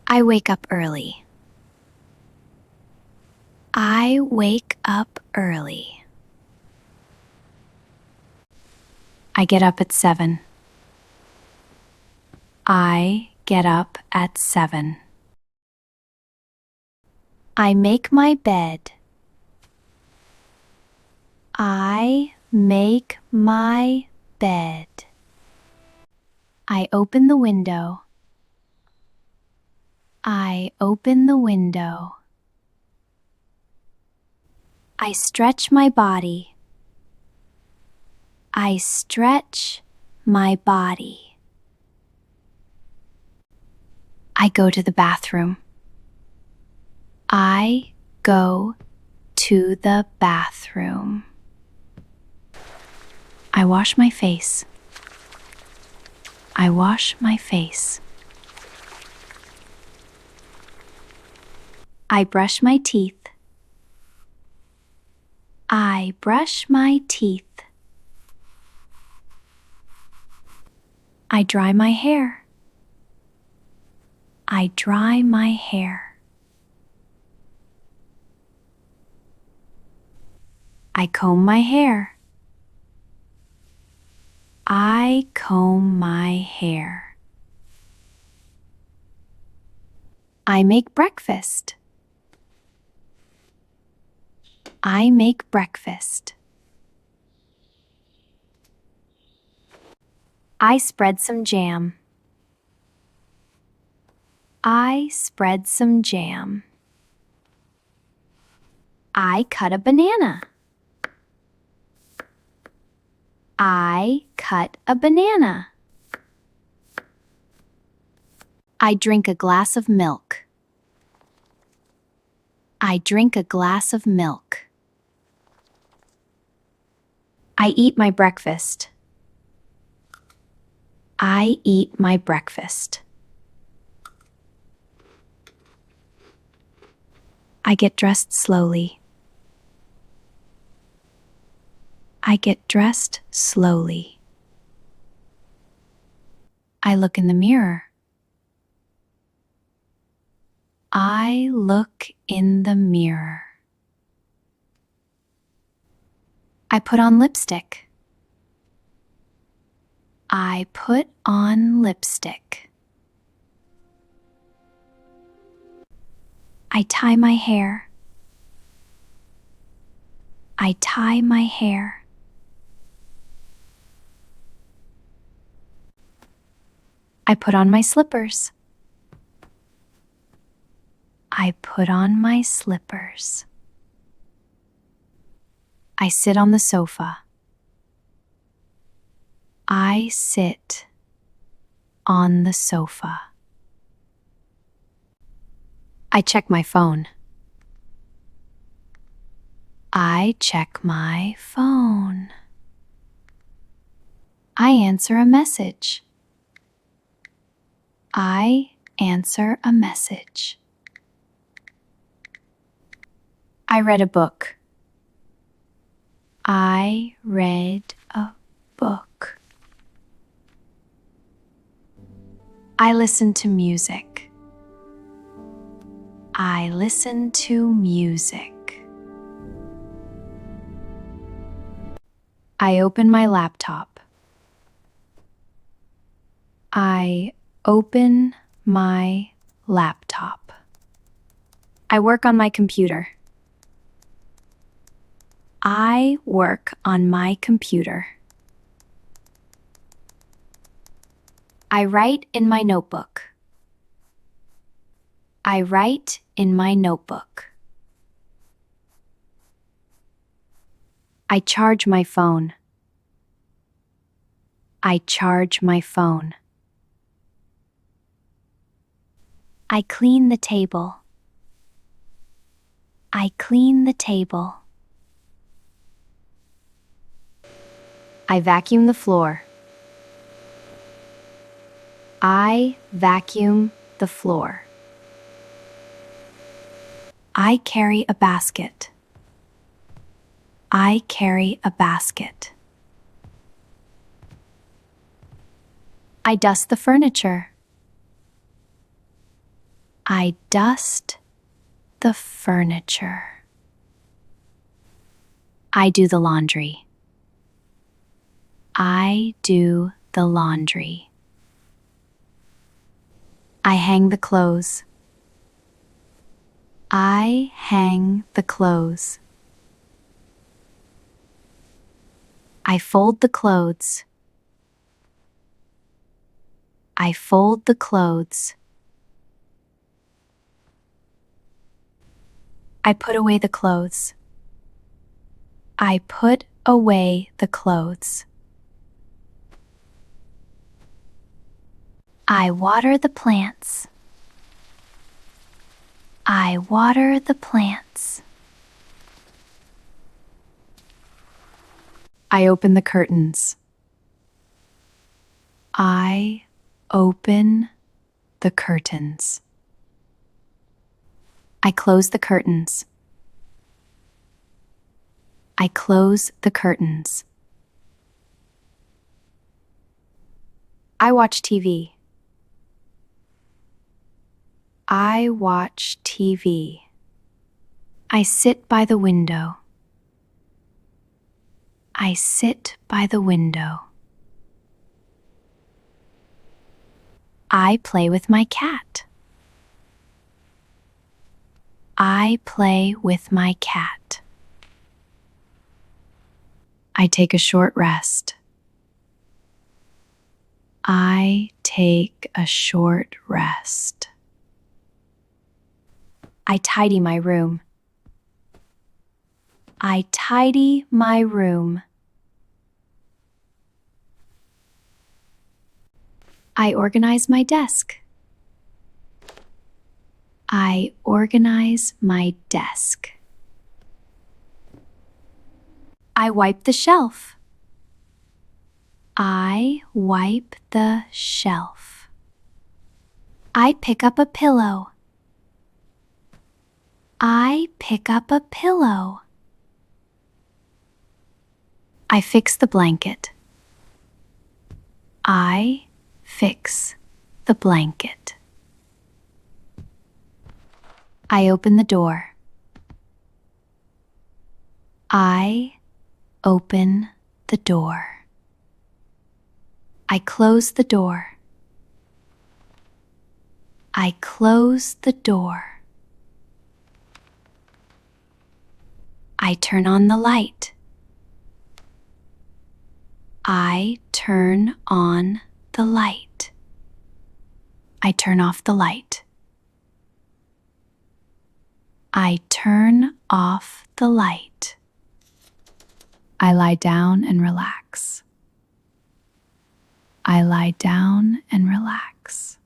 I wake up early. I wake up early. I get up at 7. I get up at 7. I make my bed. I make my bed. I open the window. I open the window. I stretch my body. I stretch my body. I go to the bathroom. I go to the bathroom. I wash my face. I wash my face. I brush my teeth. I brush my teeth. I dry my hair. I dry my hair. I comb my hair. I comb my hair. I make breakfast. I make breakfast. I spread some jam. I spread some jam. I cut a banana. I cut a banana. I drink a glass of milk. I drink a glass of milk. I eat my breakfast. I eat my breakfast. I get dressed slowly. I get dressed slowly. I look in the mirror. I look in the mirror. I put on lipstick. I put on lipstick. I tie my hair. I tie my hair. I put on my slippers. I put on my slippers. I sit on the sofa. I sit on the sofa. I check my phone. I check my phone. I answer a message. I answer a message. I read a book. I read a book. I listen to music. I listen to music. I open my laptop. I open my laptop. I work on my computer. I work on my computer. I write in my notebook. I write in my notebook. I charge my phone. I charge my phone. I clean the table. I clean the table. I vacuum the floor. I vacuum the floor. I carry a basket. I carry a basket. I dust the furniture. I dust the furniture. I do the laundry. I do the laundry. I hang the clothes. I hang the clothes. I fold the clothes. I fold the clothes. I put away the clothes. I put away the clothes. I water the plants. I water the plants. I open the curtains. I open the curtains. I close the curtains. I close the curtains. I watch TV. I watch TV. I sit by the window. I sit by the window. I play with my cat. I play with my cat. I take a short rest. I take a short rest. I tidy my room. I tidy my room. I organize my desk. I organize my desk. I wipe the shelf. I wipe the shelf. I pick up a pillow. I pick up a pillow. I fix the blanket. I fix the blanket. I open the door. I open the door. I close the door. I close the door. I turn on the light. I turn on the light. I turn off the light. I turn off the light. I lie down and relax. I lie down and relax.